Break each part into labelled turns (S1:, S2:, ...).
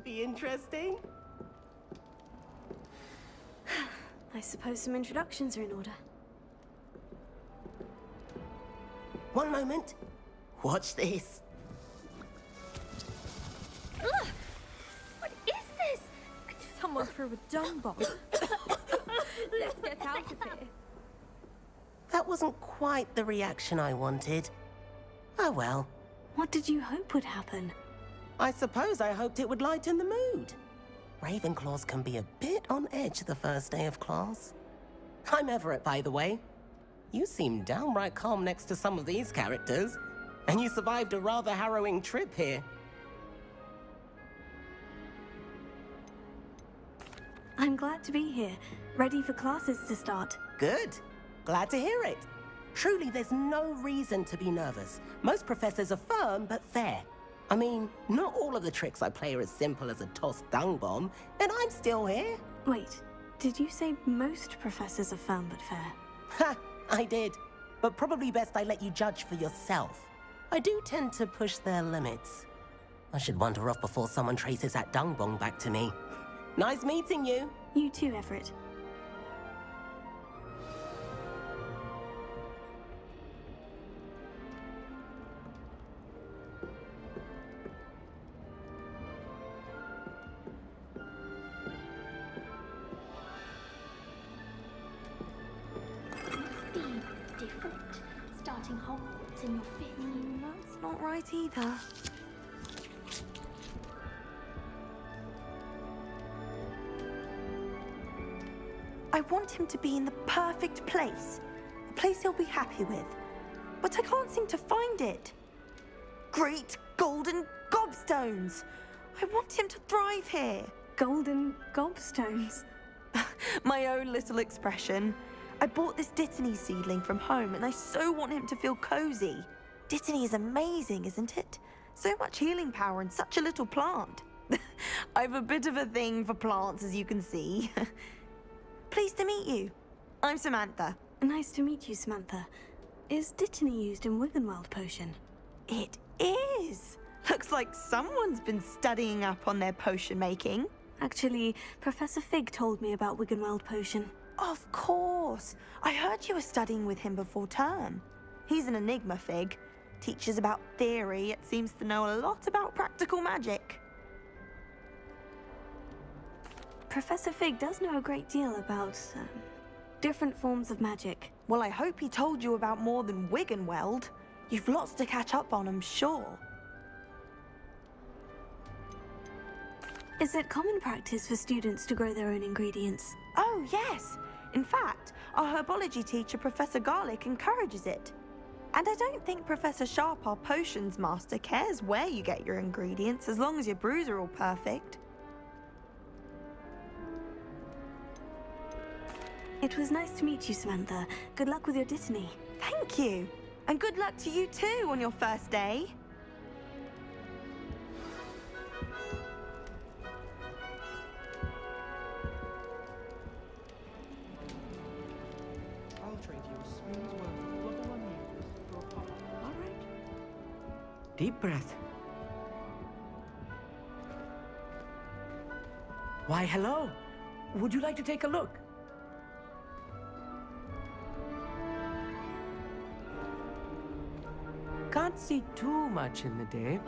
S1: be interesting.
S2: I suppose some introductions are in order.
S1: One moment. Watch this.
S2: Ugh! What is this? Someone threw a dung bomb. Let's get out of here.
S1: That wasn't quite the reaction I wanted. Oh well.
S2: What did you hope would happen?
S1: I suppose I hoped it would lighten the mood. Ravenclaws can be a bit on edge the first day of class. I'm Everett, by the way. You seem downright calm next to some of these characters, and you survived a rather harrowing trip here.
S2: I'm glad to be here, ready for classes to start.
S1: Good. Glad to hear it. Truly, there's no reason to be nervous. Most professors are firm but fair. I mean, not all of the tricks I play are as simple as a tossed dung bomb, and I'm still here.
S2: Wait, did you say most professors are firm but fair?
S1: Ha! I did. But probably best I let you judge for yourself. I do tend to push their limits. I should wander off before someone traces that dung bomb back to me. Nice meeting you.
S2: You too, Everett.
S3: Different. Starting Hogwarts in your 5th year.
S2: That's not right either.
S4: I want him to be in the perfect place. A place he'll be happy with. But I can't seem to find it. Great golden gobstones! I want him to thrive here.
S2: Golden gobstones.
S4: My own little expression. I bought this Dittany seedling from home and I so want him to feel cozy. Dittany is amazing, isn't it? So much healing power in such a little plant. I've a bit of a thing for plants, as you can see. Pleased to meet you. I'm Samantha.
S2: Nice to meet you, Samantha. Is Dittany used in Wiggenweld potion?
S4: It is. Looks like someone's been studying up on their potion making.
S2: Actually, Professor Fig told me about Wiggenweld potion.
S4: Of course. I heard you were studying with him before term. He's an enigma, Fig. Teaches about theory, yet seems to know a lot about practical magic.
S2: Professor Fig does know a great deal about different forms of magic.
S4: Well, I hope he told you about more than Wiggenweld. You've lots to catch up on, I'm sure.
S2: Is it common practice for students to grow their own ingredients?
S4: Oh, yes. In fact, our herbology teacher, Professor Garlick, encourages it. And I don't think Professor Sharp, our potions master, cares where you get your ingredients, as long as your brews are all perfect.
S2: It was nice to meet you, Samantha. Good luck with your Dittany.
S4: Thank you. And good luck to you too on your first day.
S5: I'll trade you a spoon's worth of flubble onions for a pop.
S6: All right. Deep breath. Why, hello. Would you like to take a look? Can't see too much in the day.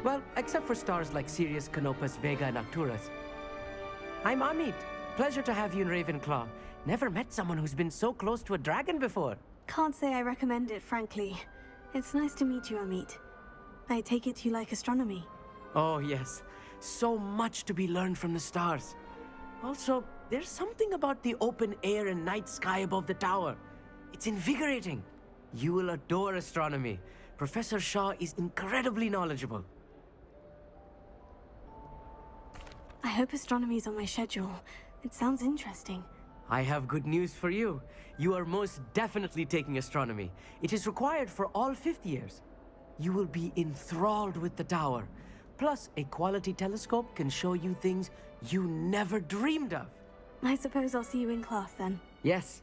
S6: Well, except for stars like Sirius, Canopus, Vega, and Arcturus. I'm Amit. Pleasure to have you in Ravenclaw. Never met someone who's been so close to a dragon before.
S2: Can't say I recommend it, frankly. It's nice to meet you, Amit. I take it you like astronomy.
S6: Oh, yes. So much to be learned from the stars. Also, there's something about the open air and night sky above the tower. It's invigorating. You will adore astronomy. Professor Shaw is incredibly knowledgeable.
S2: I hope astronomy's on my schedule. It sounds interesting.
S6: I have good news for you. You are most definitely taking astronomy. It is required for all 5th years. You will be enthralled with the tower. Plus, a quality telescope can show you things you never dreamed of.
S2: I suppose I'll see you in class then.
S6: Yes.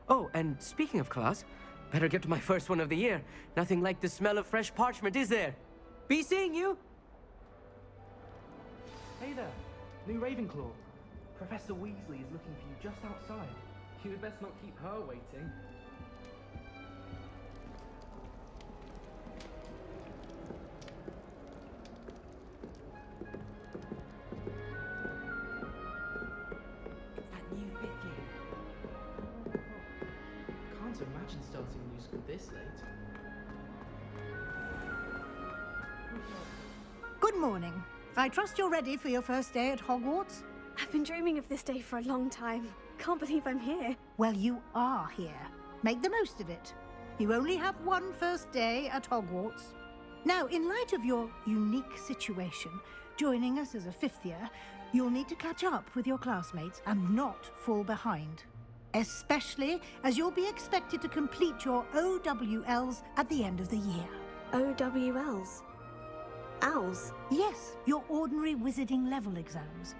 S6: Oh, and speaking of class, better get to my first one of the year. Nothing like the smell of fresh parchment, is there? Be seeing you!
S5: Hey there, new Ravenclaw. Professor Weasley is looking for you just outside.
S7: You'd best not keep her waiting.
S6: It's that new fifth year.
S5: Can't imagine starting a new school this late.
S8: Good morning. I trust you're ready for your first day at Hogwarts?
S2: I've been dreaming of this day for a long time. Can't believe I'm here.
S8: Well, you are here. Make the most of it. You only have one first day at Hogwarts. Now, in light of your unique situation, joining us as a fifth year, you'll need to catch up with your classmates and not fall behind. Especially as you'll be expected to complete your OWLs at the end of the year.
S2: OWLs? Owls?
S8: Yes, your ordinary wizarding level exams.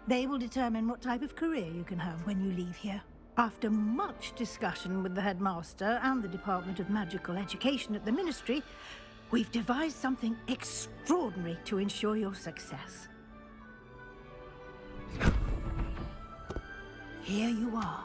S8: They will determine what type of career you can have when you leave here. After much discussion with the headmaster and the Department of Magical Education at the Ministry, we've devised something extraordinary to ensure your success. Here you are.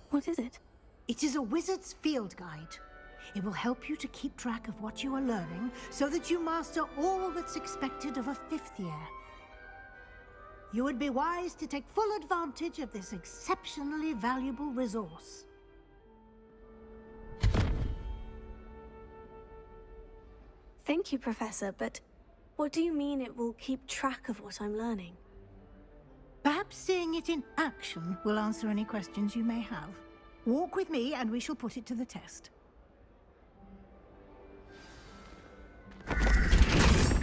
S2: What is it?
S8: It is a wizard's field guide. It will help you to keep track of what you are learning so that you master all that's expected of a fifth year. You would be wise to take full advantage of this exceptionally valuable resource.
S2: Thank you, Professor, but what do you mean it will keep track of what I'm learning?
S8: Perhaps seeing it in action will answer any questions you may have. Walk with me and we shall put it to the test.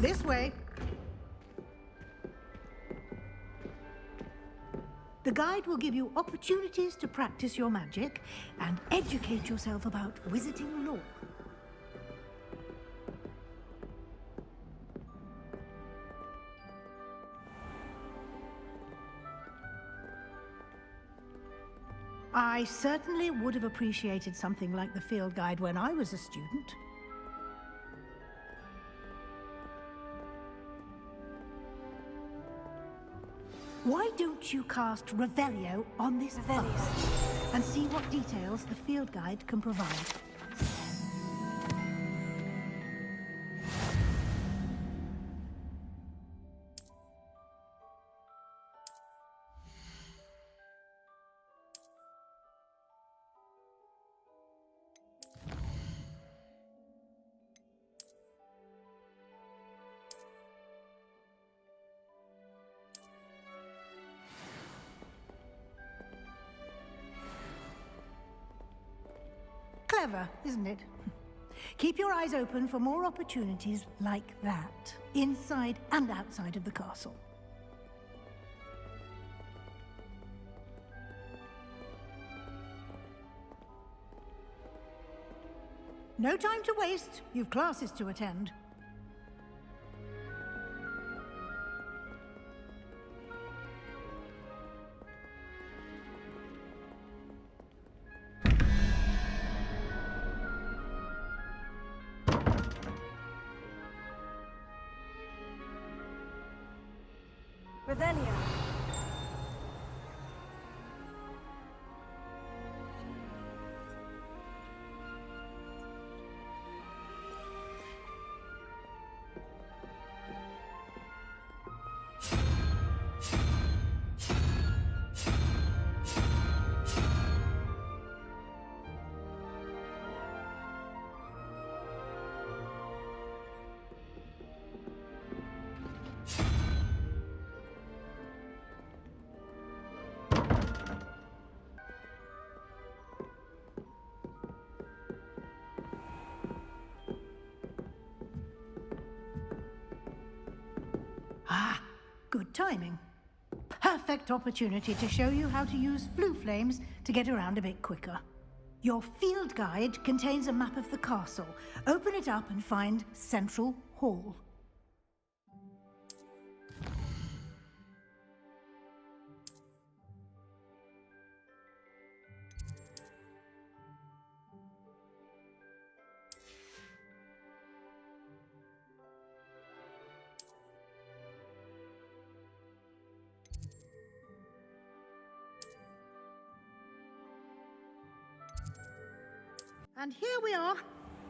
S8: This way. The guide will give you opportunities to practice your magic and educate yourself about wizarding lore. I certainly would have appreciated something like the field guide when I was a student. Why don't you cast Revelio on this bus and see what details the field guide can provide? Clever, isn't it? Keep your eyes open for more opportunities like that, inside and outside of the castle. No time to waste. You've classes to attend.
S2: Revelio.
S8: Ah, good timing. Perfect opportunity to show you how to use flue flames to get around a bit quicker. Your field guide contains a map of the castle. Open it up and find Central Hall. And here we are.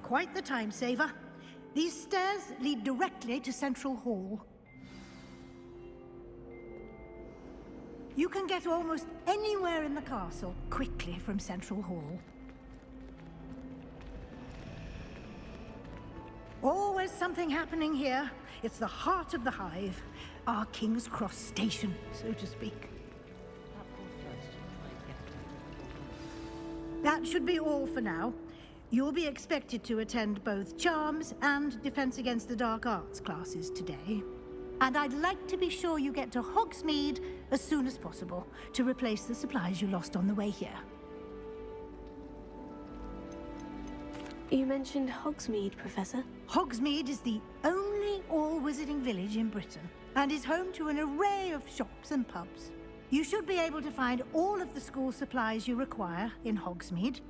S8: Quite the time saver. These stairs lead directly to Central Hall. You can get almost anywhere in the castle quickly from Central Hall. Always something happening here. It's the heart of the hive. Our King's Cross station, so to speak. That should be all for now. You'll be expected to attend both Charms and Defense Against the Dark Arts classes today. And I'd like to be sure you get to Hogsmeade as soon as possible to replace the supplies you lost on the way here.
S9: You mentioned Hogsmeade, Professor.
S8: Hogsmeade is the only all-wizarding village in Britain and is home to an array of shops and pubs. You should be able to find all of the school supplies you require in Hogsmeade.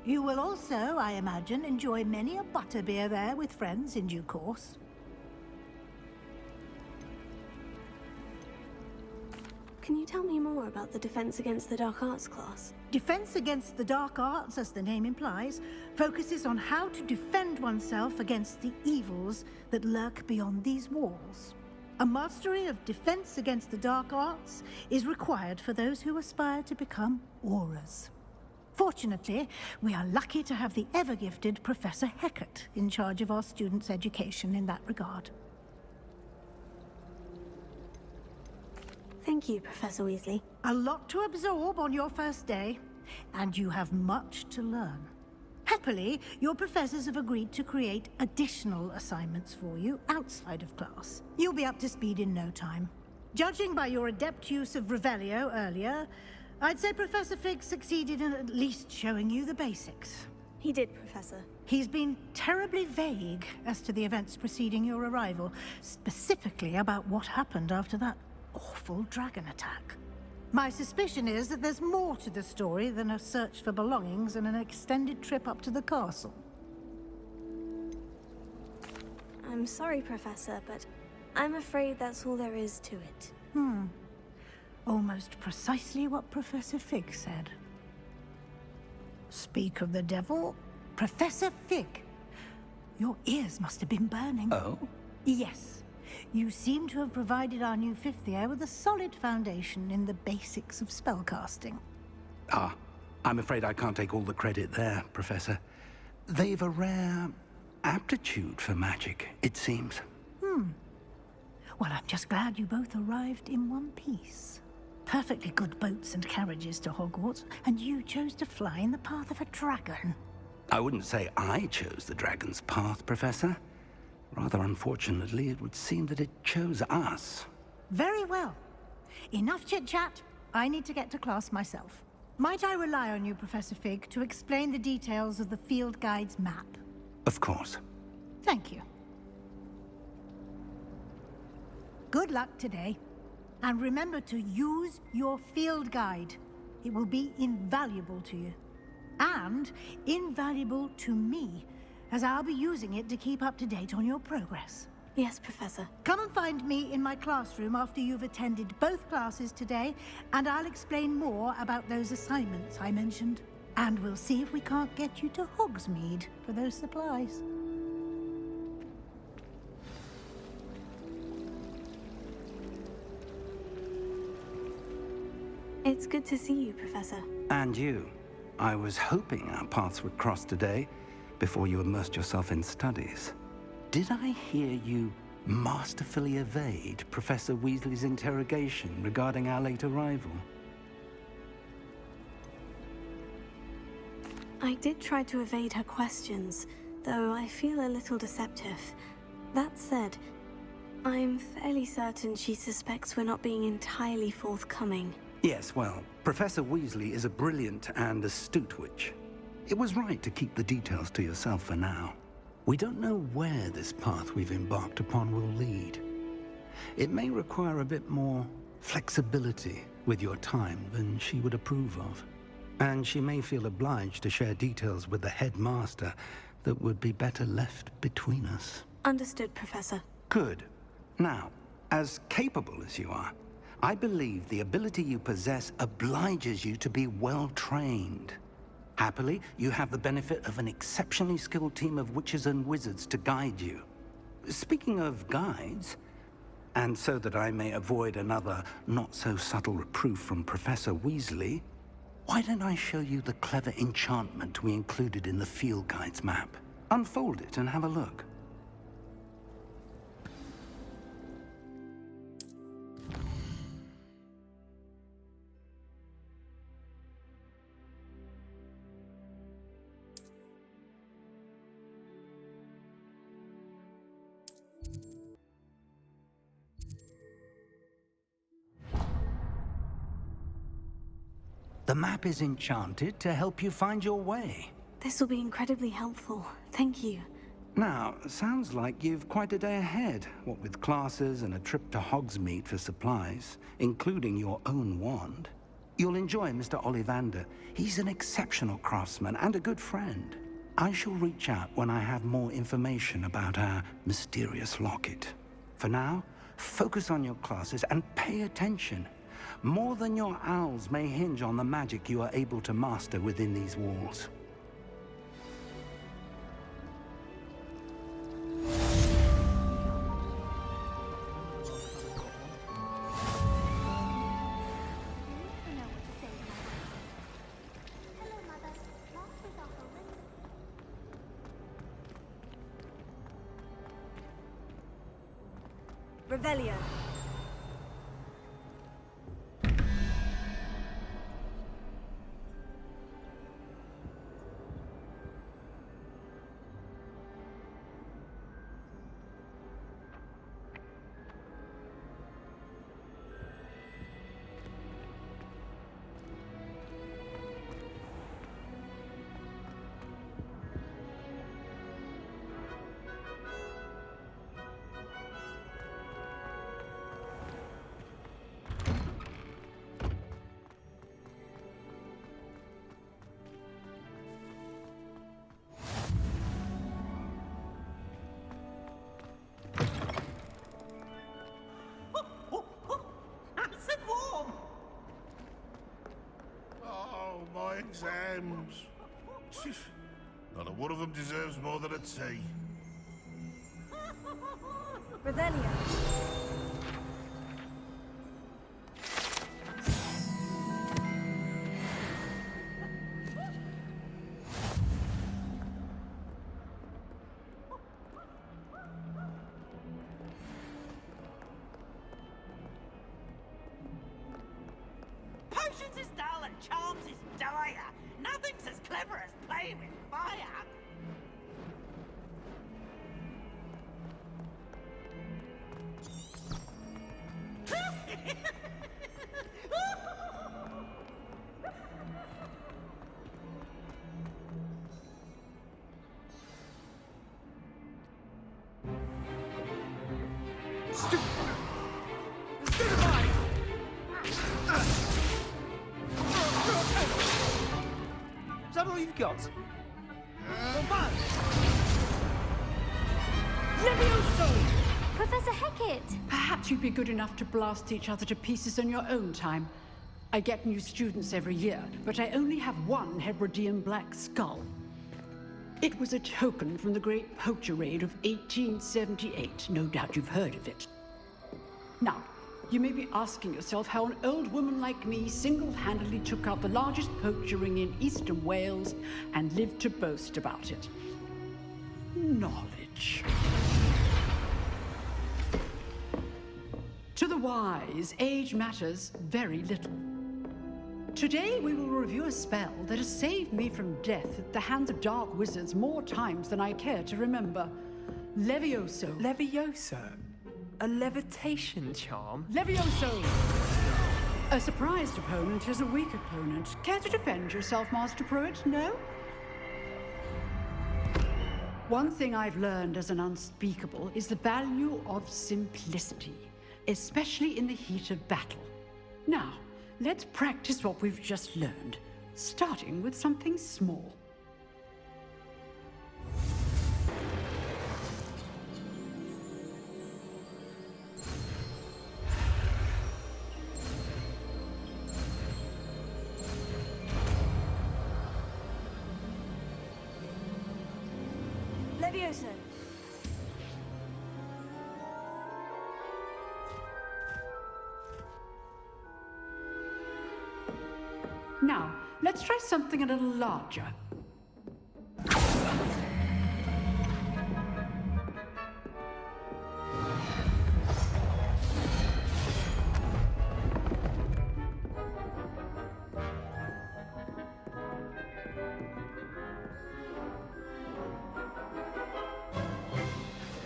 S8: You will also, I imagine, enjoy many a butterbeer there with friends in due course.
S9: Can you tell me more about the Defense Against the Dark Arts class?
S8: Defense Against the Dark Arts, as the name implies, focuses on how to defend oneself against the evils that lurk beyond these walls. A mastery of Defense Against the Dark Arts is required for those who aspire to become Aurors. Fortunately, we are lucky to have the ever-gifted Professor Hecat in charge of our students' education in that regard.
S9: Thank you, Professor Weasley.
S8: A lot to absorb on your first day, and you have much to learn. Happily, your professors have agreed to create additional assignments for you outside of class. You'll be up to speed in no time. Judging by your adept use of Revelio earlier, I'd say Professor Fig succeeded in at least showing you the basics.
S9: He did, Professor.
S8: He's been terribly vague as to the events preceding your arrival, specifically about what happened after that awful dragon attack. My suspicion is that there's more to the story than a search for belongings and an extended trip up to the castle.
S9: I'm sorry, Professor, but I'm afraid that's all there is to it.
S8: Almost precisely what Professor Fig said. Speak of the devil, Professor Fig. Your ears must have been burning.
S10: Oh?
S8: Yes. You seem to have provided our new fifth year with a solid foundation in the basics of spellcasting.
S10: Ah, I'm afraid I can't take all the credit there, Professor. They've a rare aptitude for magic, it seems.
S8: Well, I'm just glad you both arrived in one piece. Perfectly good boats and carriages to Hogwarts, and you chose to fly in the path of a dragon.
S10: I wouldn't say I chose the dragon's path, Professor. Rather unfortunately, it would seem that it chose us.
S8: Very well. Enough chit-chat. I need to get to class myself. Might I rely on you, Professor Fig, to explain the details of the field guide's map?
S10: Of course.
S8: Thank you. Good luck today. And remember to use your field guide. It will be invaluable to you. And invaluable to me, as I'll be using it to keep up to date on your progress.
S9: Yes, Professor.
S8: Come and find me in my classroom after you've attended both classes today, and I'll explain more about those assignments I mentioned. And we'll see if we can't get you to Hogsmeade for those supplies.
S9: It's good to see you, Professor.
S10: And you. I was hoping our paths would cross today, before you immersed yourself in studies. Did I hear you masterfully evade Professor Weasley's interrogation regarding our late arrival?
S9: I did try to evade her questions, though I feel a little deceptive. That said, I'm fairly certain she suspects we're not being entirely forthcoming.
S10: Yes, well, Professor Weasley is a brilliant and astute witch. It was right to keep the details to yourself for now. We don't know where this path we've embarked upon will lead. It may require a bit more flexibility with your time than she would approve of. And she may feel obliged to share details with the headmaster that would be better left between us.
S9: Understood, Professor.
S10: Good. Now, as capable as you are, I believe the ability you possess obliges you to be well trained. Happily, you have the benefit of an exceptionally skilled team of witches and wizards to guide you. Speaking of guides, and so that I may avoid another not-so-subtle reproof from Professor Weasley, why don't I show you the clever enchantment we included in the field guide's map? Unfold it and have a look. The map is enchanted to help you find your way.
S9: This will be incredibly helpful. Thank you.
S10: Now, sounds like you've quite a day ahead, what with classes and a trip to Hogsmeade for supplies, including your own wand. You'll enjoy Mr. Ollivander. He's an exceptional craftsman and a good friend. I shall reach out when I have more information about our mysterious locket. For now, focus on your classes and pay attention. More than your owls may hinge on the magic you are able to master within these walls.
S9: Revelio.
S11: My exams. Not a one of them deserves more than a tea.
S9: Revelio.
S12: Potions is dull and charms is dire. Nothing's as clever as playing with fire.
S6: Is that all you've got?
S2: Levioso! Professor Hecat!
S13: Perhaps you'd be good enough to blast each other to pieces in your own time. I get new students every year, but I only have one Hebridean black skull. It was a token from the Great Poacher Raid of 1878. No doubt you've heard of it. Now, you may be asking yourself how an old woman like me single-handedly took out the largest poacher ring in eastern Wales and lived to boast about it. Knowledge. To the wise, age matters very little. Today we will review a spell that has saved me from death at the hands of dark wizards more times than I care to remember. Levioso.
S6: Levioso? A levitation charm?
S13: Levioso! A surprised opponent is a weak opponent. Care to defend yourself, Master Pruitt? No? One thing I've learned as an unspeakable is the value of simplicity, especially in the heat of battle. Now, let's practice what we've just learned, starting with something small.
S9: Levioso.
S13: Now, let's try something a little larger.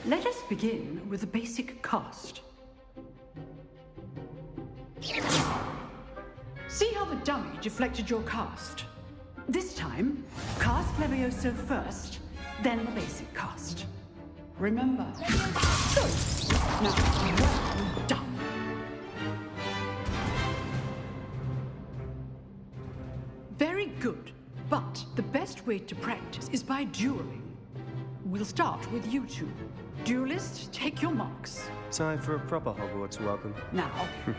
S13: Let us begin with the basic cast. See how the dummy deflected your cast? This time, cast Levioso first, then the basic cast. Remember. Good. Now, well done. Very good. But the best way to practice is by dueling. We'll start with you two. Duelists, take your marks.
S14: Time for a proper Hogwarts welcome.
S13: Now,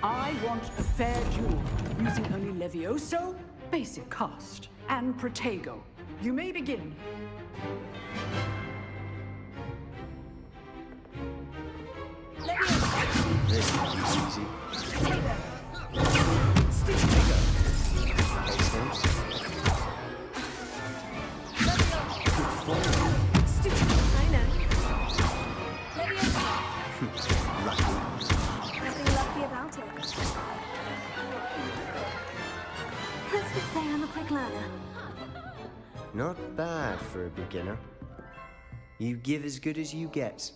S13: I want a fair duel, using only Levioso, basic cast, and Protego. You may begin.
S14: This is easy.
S9: I know. Nothing lucky about it. Let's just say I'm a quick learner.
S14: Not bad for a beginner. You give as good as you get.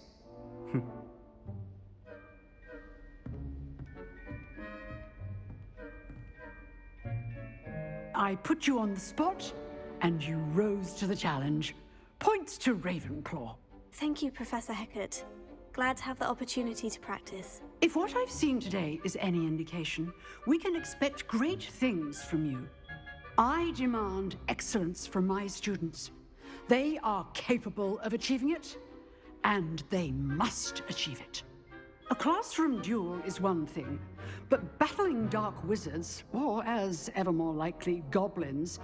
S13: I put you on the spot, and you rose to the challenge. Points to Ravenclaw.
S9: Thank you, Professor Hecat. Glad to have the opportunity to practice.
S13: If what I've seen today is any indication, we can expect great things from you. I demand excellence from my students. They are capable of achieving it, and they must achieve it. A classroom duel is one thing, but battling dark wizards, or as ever more likely, goblins,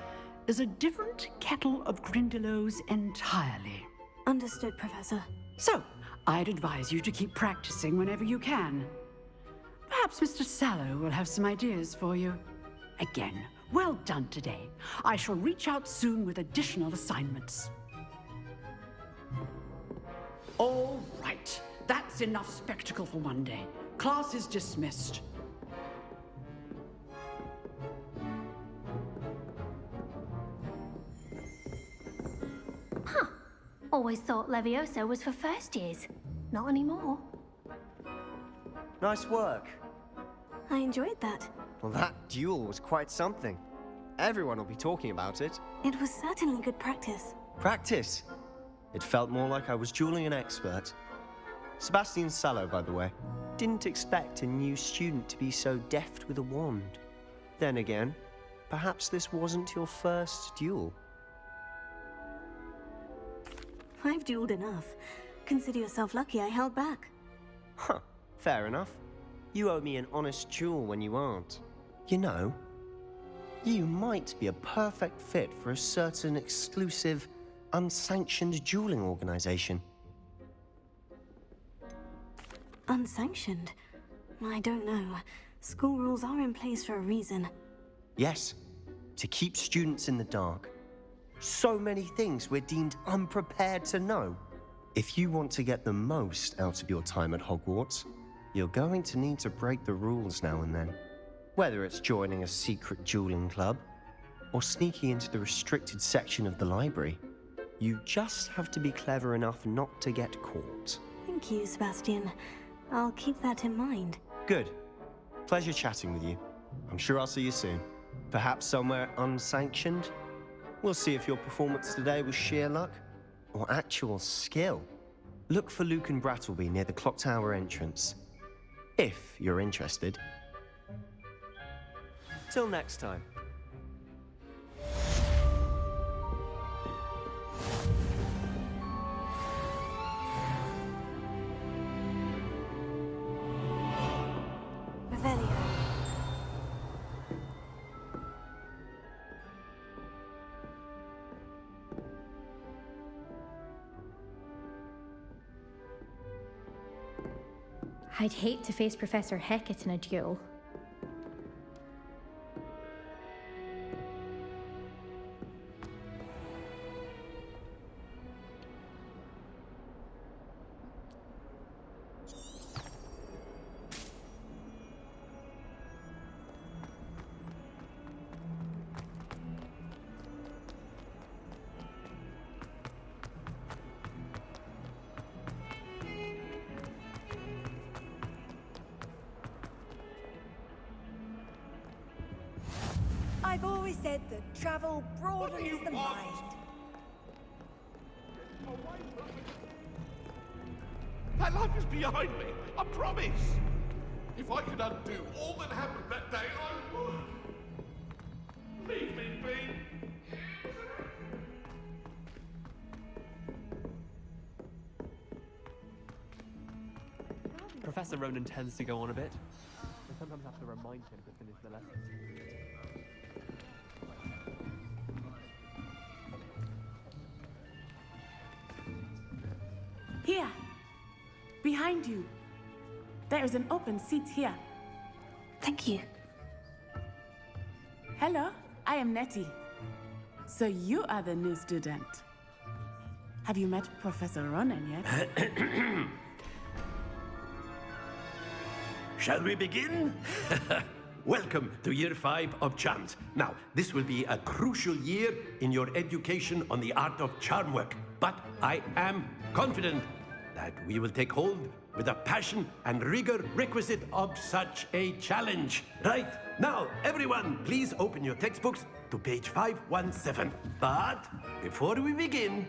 S13: is a different kettle of Grindylows entirely.
S9: Understood, Professor.
S13: So, I'd advise you to keep practicing whenever you can. Perhaps Mr. Sallow will have some ideas for you. Again, well done today. I shall reach out soon with additional assignments. All right. That's enough spectacle for one day. Class is dismissed.
S3: Huh. Always thought Levioso was for first years. Not anymore.
S14: Nice work.
S9: I enjoyed that.
S14: Well, that duel was quite something. Everyone will be talking about it.
S9: It was certainly good practice.
S14: Practice? It felt more like I was dueling an expert. Sebastian Sallow, by the way. Didn't expect a new student to be so deft with a wand. Then again, perhaps this wasn't your first duel.
S9: I've dueled enough. Consider yourself lucky I held back.
S14: Huh, fair enough. You owe me an honest duel when you aren't. You know, you might be a perfect fit for a certain exclusive, unsanctioned dueling organization.
S9: Unsanctioned? I don't know. School rules are in place for a reason.
S14: Yes, to keep students in the dark. So many things we're deemed unprepared to know. If you want to get the most out of your time at Hogwarts, you're going to need to break the rules now and then. Whether it's joining a secret dueling club, or sneaking into the restricted section of the library, you just have to be clever enough not to get caught.
S9: Thank you, Sebastian. I'll keep that in mind.
S14: Good. Pleasure chatting with you. I'm sure I'll see you soon. Perhaps somewhere unsanctioned? We'll see if your performance today was sheer luck or actual skill. Look for Luke and Brattleby near the clock tower entrance, if you're interested. Till next time.
S9: Revelio.
S2: I'd hate to face Professor Hecat in a duel.
S15: I've always said that travel broadens the mind.
S11: That life is behind me, I promise. If I could undo all that happened that day, I would. Leave me be.
S7: Professor Ronen tends to go on a bit. I sometimes have to remind him to finish the lesson.
S16: Here, behind you. There is an open seat here.
S9: Thank you.
S16: Hello, I am Nettie. So you are the new student. Have you met Professor Ronen yet?
S17: Shall we begin? Welcome to Year 5 of Charms. Now, this will be a crucial year in your education on the art of charm work. But I am confident that we will take hold with the passion and rigor requisite of such a challenge. Right, now, everyone, please open your textbooks to page 517. But before we begin,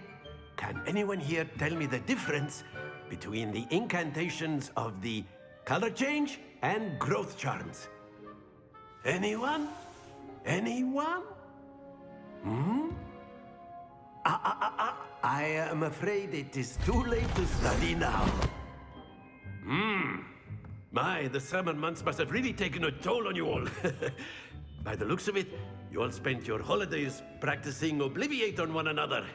S17: can anyone here tell me the difference between the incantations of the color change and growth charms? Anyone? Anyone? I am afraid it is too late to study now. My, the summer months must have really taken a toll on you all. By the looks of it, you all spent your holidays practicing Obliviate on one another.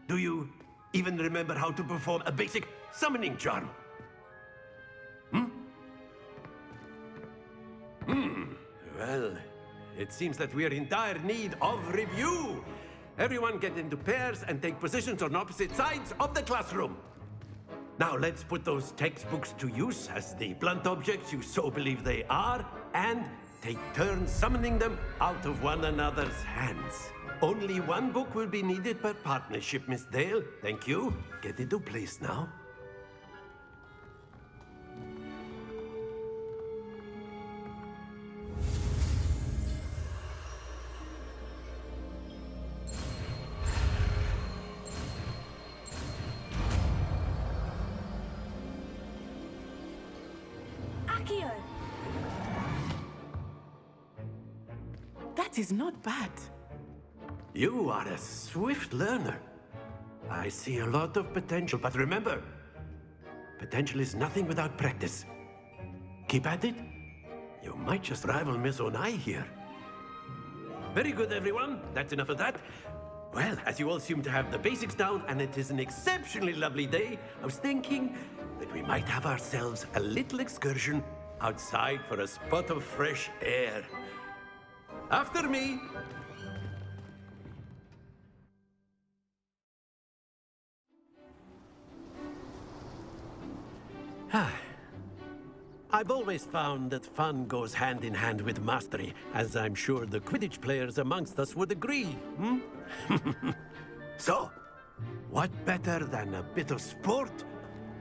S17: Do you even remember how to perform a basic summoning charm? Well, it seems that we are in dire need of review. Everyone get into pairs and take positions on opposite sides of the classroom. Now let's put those textbooks to use as the blunt objects you so believe they are, and take turns summoning them out of one another's hands. Only one book will be needed per partnership, Miss Dale. Thank you. Get into place now.
S16: That is not bad.
S17: You are a swift learner. I see a lot of potential, but remember, potential is nothing without practice. Keep at it. You might just rival Miss Onai here. Very good, everyone. That's enough of that. Well, as you all seem to have the basics down, and it is an exceptionally lovely day, I was thinking that we might have ourselves a little excursion outside for a spot of fresh air. After me. I've always found that fun goes hand in hand with mastery, as I'm sure the Quidditch players amongst us would agree, So, what better than a bit of sport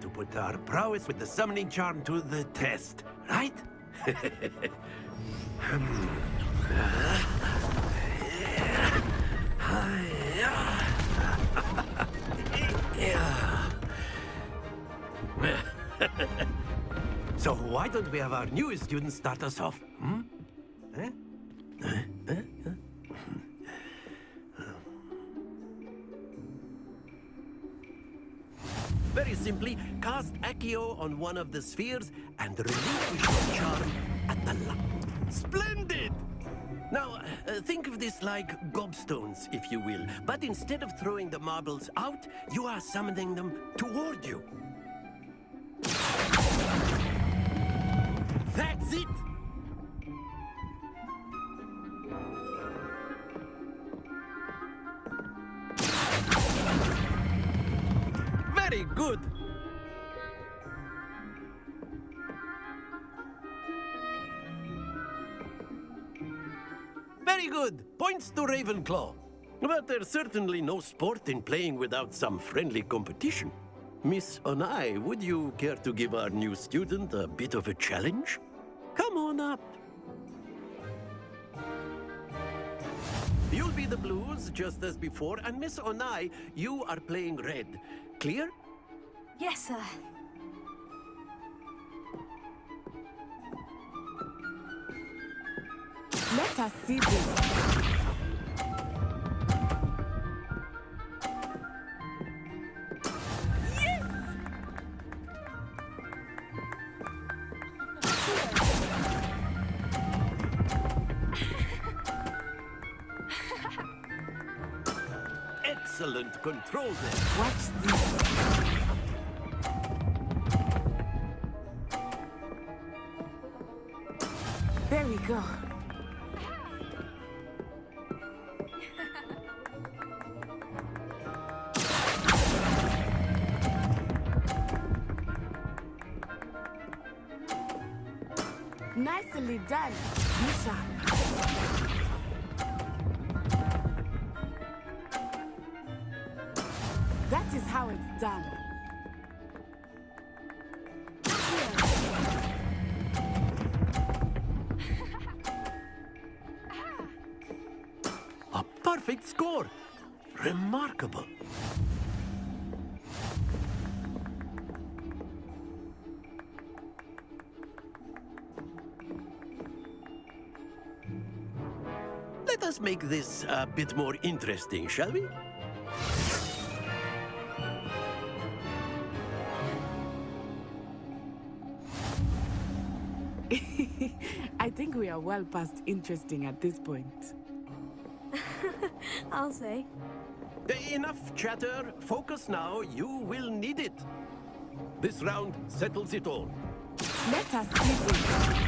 S17: to put our prowess with the summoning charm to the test, right? So why don't we have our newest student start us off? Very simply, cast Accio on one of the spheres and relinquish the charm at the Splendid! Now, think of this like gobstones, if you will. But instead of throwing the marbles out, you are summoning them toward you. That's it! Very good! Very good! Points to Ravenclaw. But there's certainly no sport in playing without some friendly competition. Miss Onai, would you care to give our new student a bit of a challenge? Come on up. You'll be the blues, just as before, and Miss Onai, you are playing red. Clear?
S2: Yes, sir.
S16: Let us see this.
S17: Excellent control there.
S16: Watch this. There we go. Nicely done, Misha. That is how it's done.
S17: A perfect score. Remarkable. Let us make this a bit more interesting, shall we?
S16: I think we are well past interesting at this point.
S9: I'll say.
S17: Enough chatter. Focus now. You will need it. This round settles it all.
S16: Let us see this.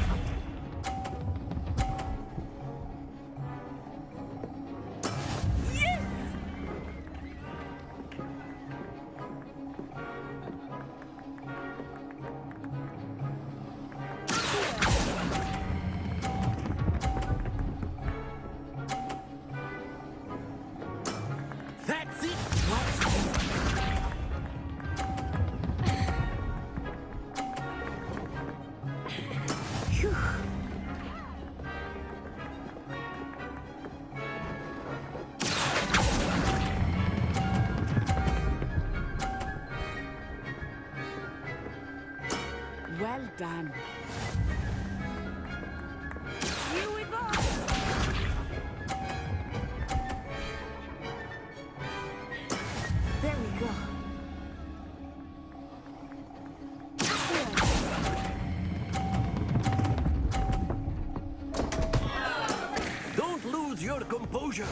S17: That's it.
S16: Phew. Well done.
S2: Here we go.
S16: There we go.
S17: Don't lose your composure.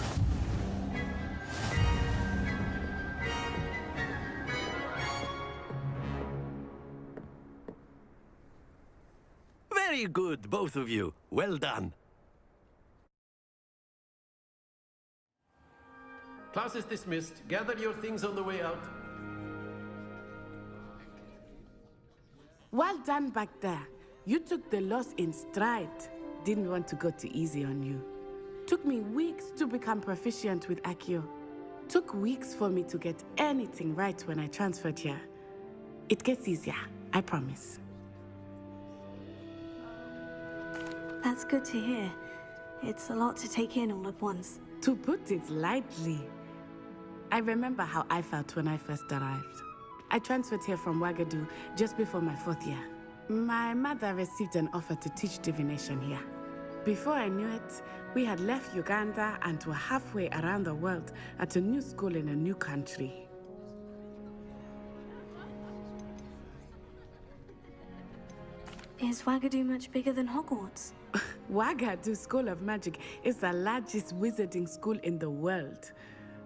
S17: Very good, both of you. Well done. Class is dismissed. Gather your things on the way out.
S16: Well done back there. You took the loss in stride. Didn't want to go too easy on you. Took me weeks to become proficient with Accio. Took weeks for me to get anything right when I transferred here. It gets easier, I promise.
S9: That's good to hear. It's a lot to take in all at once.
S16: To put it lightly, I remember how I felt when I first arrived. I transferred here from Ouagadougou just before my 4th year. My mother received an offer to teach divination here. Before I knew it, we had left Uganda and were halfway around the world at a new school in a new country.
S9: Is Ouagadougou much bigger than Hogwarts?
S16: Wagadu School of Magic is the largest wizarding school in the world.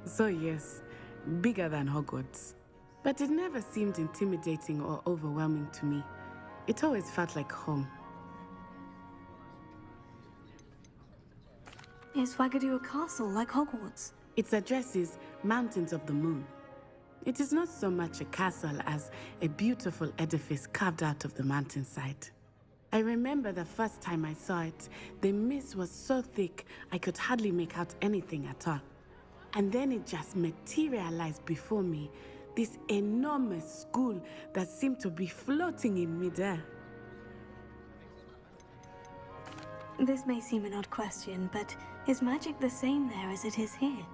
S16: So yes, bigger than Hogwarts. But it never seemed intimidating or overwhelming to me. It always felt like home.
S9: Is Wagadu a castle like Hogwarts?
S16: Its address is Mountains of the Moon. It is not so much a castle as a beautiful edifice carved out of the mountainside. I remember the first time I saw it, the mist was so thick I could hardly make out anything at all. And then it just materialized before me, this enormous school that seemed to be floating in midair.
S9: This may seem an odd question, but is magic the same there as it is here?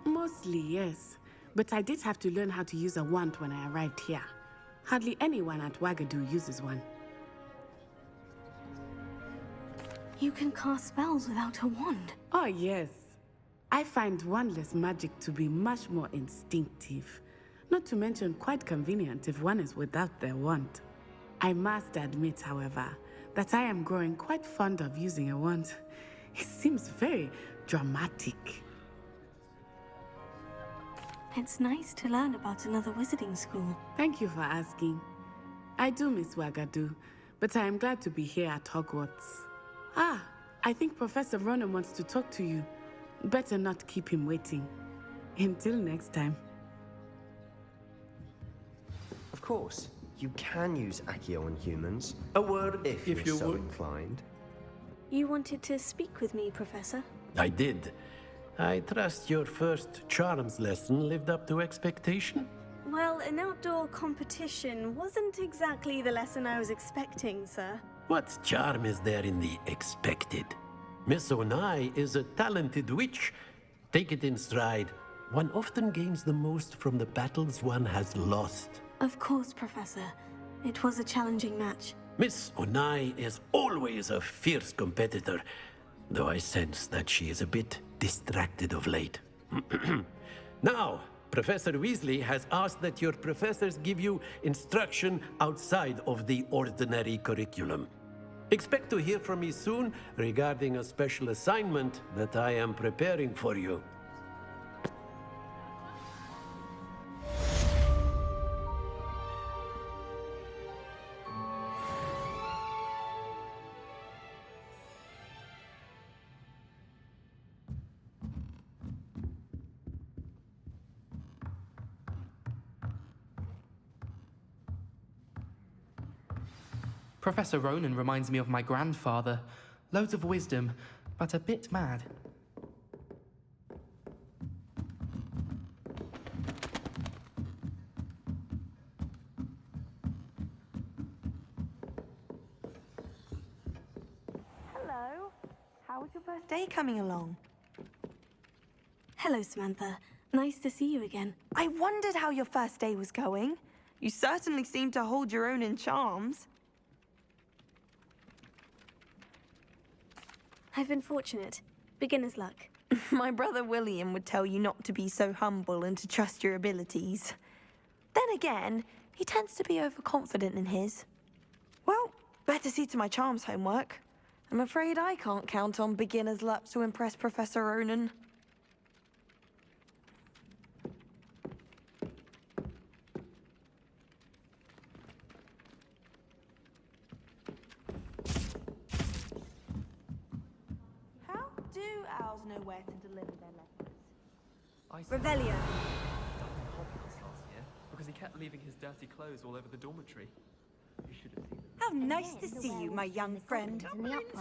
S16: Mostly, yes. But I did have to learn how to use a wand when I arrived here. Hardly anyone at Wagadu uses one.
S9: You can cast spells without a wand?
S16: Oh, yes. I find wandless magic to be much more instinctive. Not to mention quite convenient if one is without their wand. I must admit, however, that I am growing quite fond of using a wand. It seems very dramatic.
S9: It's nice to learn about another wizarding school.
S16: Thank you for asking. I do miss Wagadu, but I am glad to be here at Hogwarts. Ah, I think Professor Ronen wants to talk to you. Better not keep him waiting. Until next time.
S14: Of course, you can use Accio on humans. A word if you're so inclined.
S9: You wanted to speak with me, Professor?
S17: I did. I trust your first charms lesson lived up to expectation?
S9: Well, an outdoor competition wasn't exactly the lesson I was expecting, sir.
S17: What charm is there in the expected? Miss Onai is a talented witch. Take it in stride. One often gains the most from the battles one has lost.
S9: Of course, Professor. It was a challenging match.
S17: Miss Onai is always a fierce competitor, though I sense that she is a bit distracted of late. Now, Professor Weasley has asked that your professors give you instruction outside of the ordinary curriculum. Expect to hear from me soon regarding a special assignment that I am preparing for you.
S5: Professor Ronen reminds me of my grandfather. Loads of wisdom, but a bit mad.
S4: Hello. How was your first day coming along?
S9: Hello, Samantha. Nice to see you again.
S4: I wondered how your first day was going. You certainly seem to hold your own in charms.
S9: I've been fortunate. Beginner's luck.
S4: My brother William would tell you not to be so humble and to trust your abilities. Then again, he tends to be overconfident in his. Well, better see to my charms homework. I'm afraid I can't count on beginner's luck to impress Professor Ronen. Do owls know where to deliver their letters?
S9: Revelio.
S7: Hogwarts last year because he kept leaving his dirty clothes all over the dormitory. You should have seen them.
S15: How nice to see you, my young friend.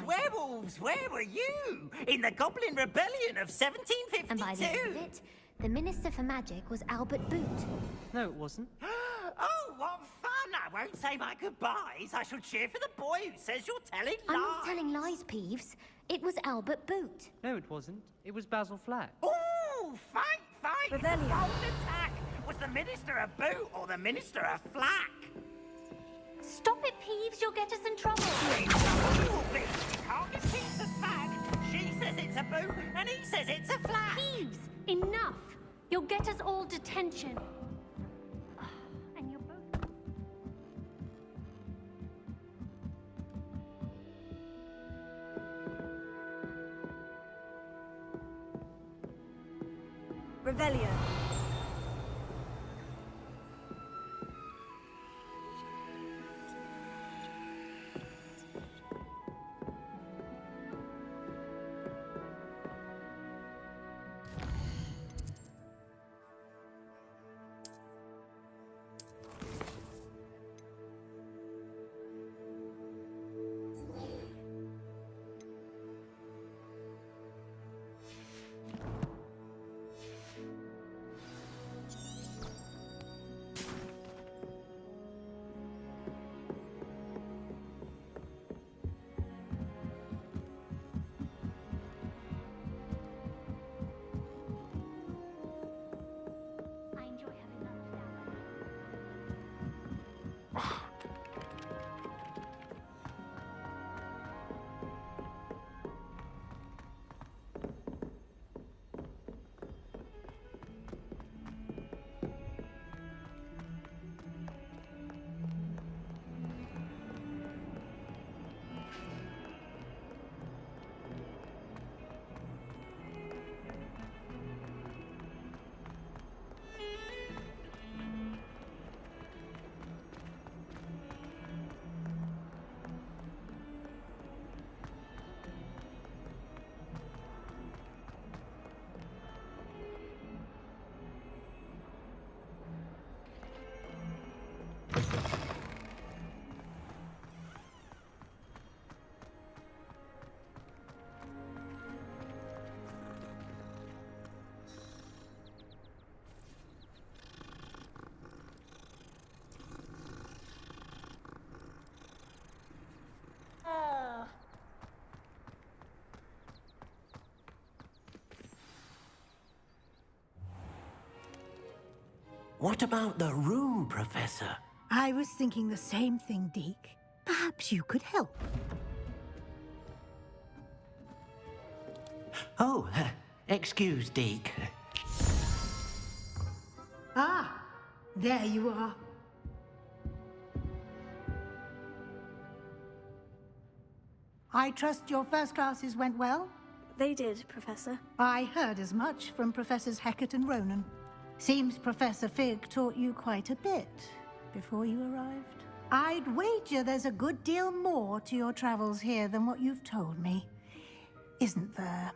S12: Werewolves, where were you? In the Goblin Rebellion of 1752.
S18: And by the end of it, the Minister for Magic was Albert Boot.
S19: No, it wasn't.
S12: Oh, what fun! I won't say my goodbyes. I shall cheer for the boy who says you're telling lies.
S18: I'm not telling lies, Peeves. It was Albert Boot.
S19: No, it wasn't. It was Basil Flack.
S12: Oh, fight!
S9: Revelio.
S12: Bold attack! Was the Minister a boot or the Minister a flack?
S18: Stop it, Peeves. You'll get us in trouble.
S12: You can't get Peeves a fag. She says it's a boot and he says it's a flack.
S18: Peeves, enough. You'll get us all detention. And you're both...
S15: Revelio.
S6: What about the room, Professor?
S8: I was thinking the same thing, Deke. Perhaps you could help.
S6: Oh, excuse, Deke.
S8: Ah, there you are. I trust your first classes went well?
S9: They did, Professor.
S8: I heard as much from Professors Hecat and Ronen. Seems Professor Fig taught you quite a bit before you arrived. I'd wager there's a good deal more to your travels here than what you've told me. Isn't there?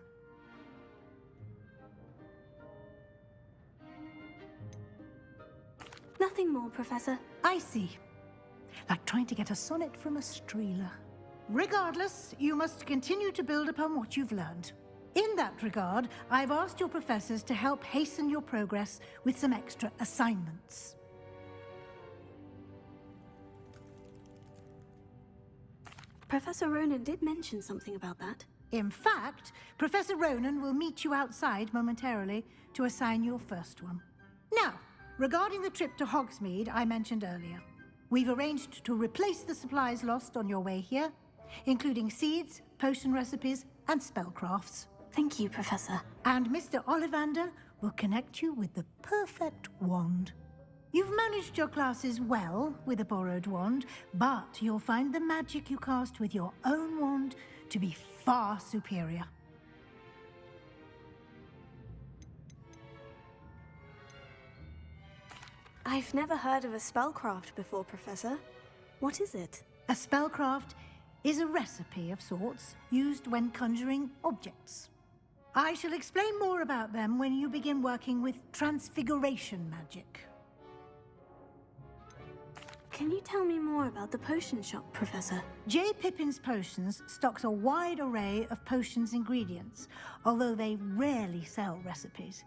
S9: Nothing more, Professor.
S8: I see. Like trying to get a sonnet from a streeler. Regardless, you must continue to build upon what you've learned. In that regard, I've asked your professors to help hasten your progress with some extra assignments.
S9: Professor Ronen did mention something about that.
S8: In fact, Professor Ronen will meet you outside momentarily to assign your first one. Now, regarding the trip to Hogsmeade I mentioned earlier, we've arranged to replace the supplies lost on your way here, including seeds, potion recipes, and spellcrafts.
S9: Thank you, Professor.
S8: And Mr. Ollivander will connect you with the perfect wand. You've managed your classes well with a borrowed wand, but you'll find the magic you cast with your own wand to be far superior.
S9: I've never heard of a spellcraft before, Professor. What is it?
S8: A spellcraft is a recipe of sorts used when conjuring objects. I shall explain more about them when you begin working with transfiguration magic.
S9: Can you tell me more about the potion shop, Professor?
S8: J. Pippin's Potions stocks a wide array of potions ingredients, although they rarely sell recipes.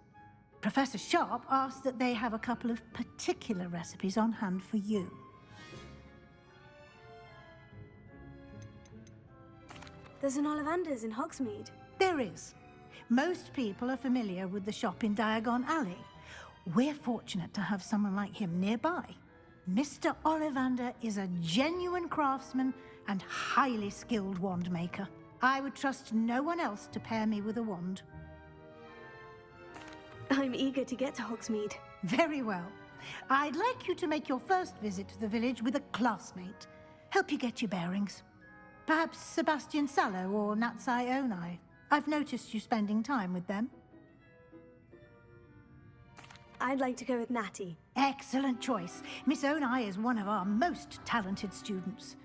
S8: Professor Sharp asked that they have a couple of particular recipes on hand for you.
S9: There's an Ollivander's in Hogsmeade.
S8: There is. Most people are familiar with the shop in Diagon Alley. We're fortunate to have someone like him nearby. Mr. Ollivander is a genuine craftsman and highly skilled wand maker. I would trust no one else to pair me with a wand.
S9: I'm eager to get to Hogsmeade.
S8: Very well. I'd like you to make your first visit to the village with a classmate. Help you get your bearings. Perhaps Sebastian Sallow or Natsai Onai. I've noticed you spending time with them.
S9: I'd like to go with Natty.
S8: Excellent choice. Miss Onai is one of our most talented students.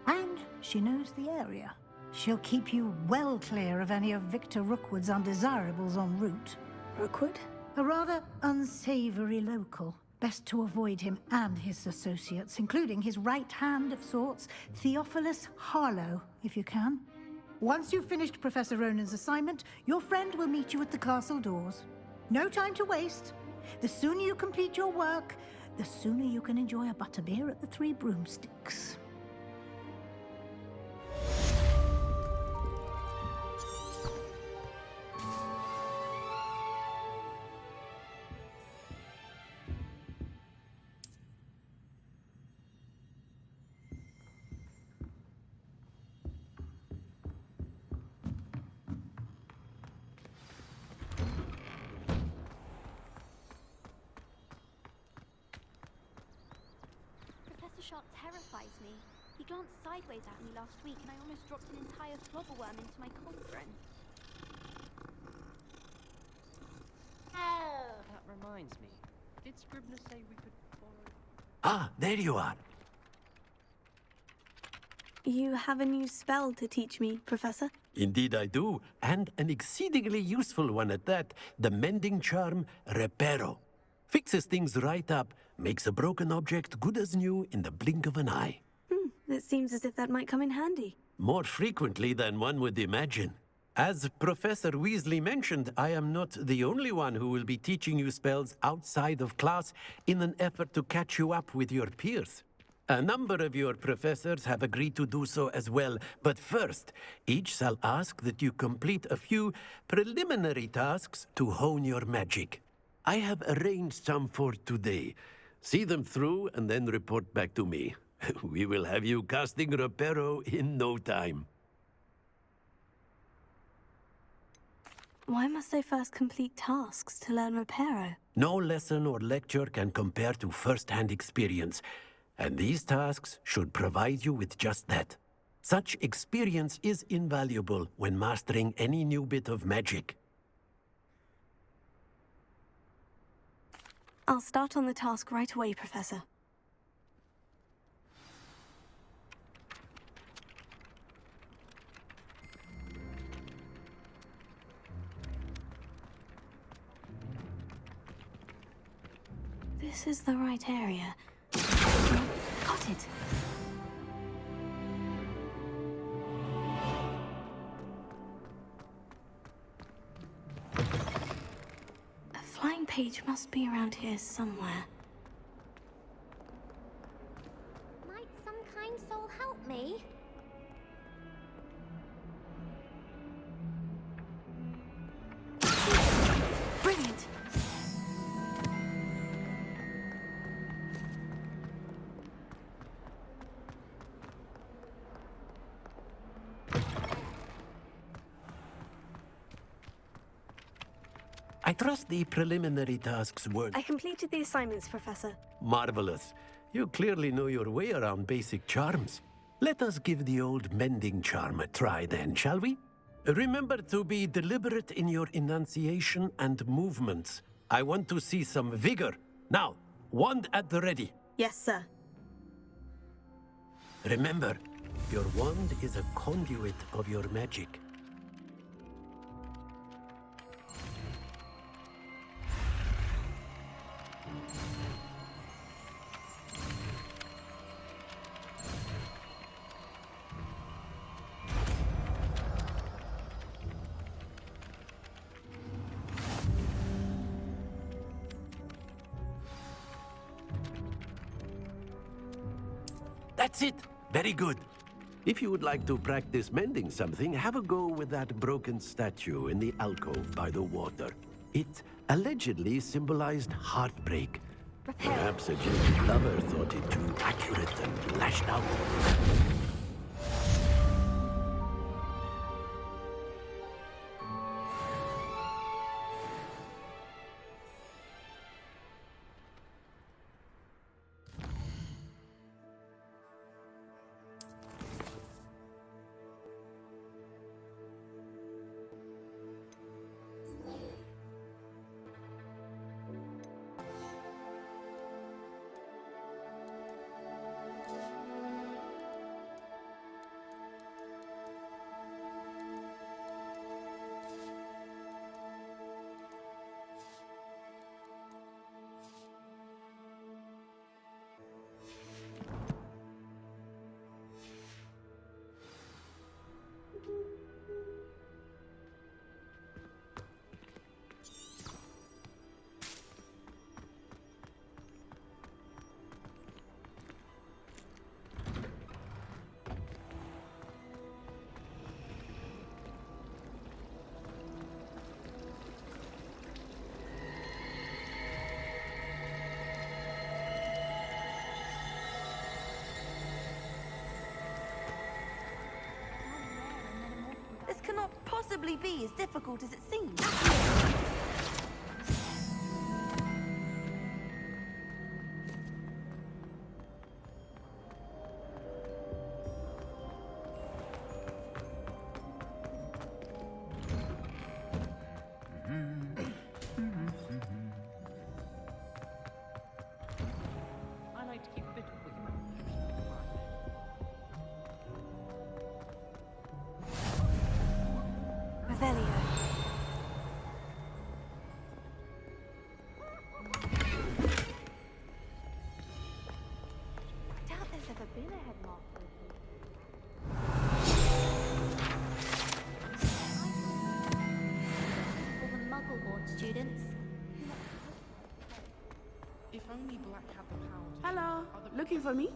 S8: And she knows the area. She'll keep you well clear of any of Victor Rookwood's undesirables en route.
S9: Rookwood?
S8: A rather unsavory local. Best to avoid him and his associates, including his right hand of sorts, Theophilus Harlow, if you can. Once you've finished Professor Ronen's assignment, your friend will meet you at the castle doors. No time to waste. The sooner you complete your work, the sooner you can enjoy a butterbeer at the Three Broomsticks.
S2: Professor Sharp terrifies me. He glanced sideways at me last week and I almost dropped an entire flobberworm into my cauldron.
S19: That reminds me. Did Scribner say we could borrow...
S17: Ah, there you are.
S9: You have a new spell to teach me, Professor?
S17: Indeed I do, and an exceedingly useful one at that. The mending charm, Reparo. Fixes things right up, makes a broken object good as new in the blink of an eye.
S9: It seems as if that might come in handy.
S17: More frequently than one would imagine. As Professor Weasley mentioned, I am not the only one who will be teaching you spells outside of class in an effort to catch you up with your peers. A number of your professors have agreed to do so as well, but first, each shall ask that you complete a few preliminary tasks to hone your magic. I have arranged some for today. See them through and then report back to me. We will have you casting Reparo in no time.
S9: Why must I first complete tasks to learn Reparo?
S17: No lesson or lecture can compare to first-hand experience, and these tasks should provide you with just that. Such experience is invaluable when mastering any new bit of magic.
S9: I'll start on the task right away, Professor. This is the right area. Got it. A flying page must be around here somewhere.
S2: Might some kind soul help me?
S9: Brilliant!
S17: I trust the preliminary tasks were...
S9: I completed the assignments, Professor.
S17: Marvelous. You clearly know your way around basic charms. Let us give the old mending charm a try then, shall we? Remember to be deliberate in your enunciation and movements. I want to see some vigor. Now, wand at the ready.
S9: Yes, sir.
S17: Remember, your wand is a conduit of your magic. That's it! Very good. If you would like to practice mending something, have a go with that broken statue in the alcove by the water. It allegedly symbolized heartbreak. Perhaps a jilted lover thought it too accurate and lashed out.
S4: possibly be as difficult as it seems.
S19: I like to keep a bit of wiggle
S9: Revelio.
S4: I doubt there's ever been a headmaster.
S18: All the Muggle-born students.
S7: If only Black had the power to
S16: Hello, looking for me?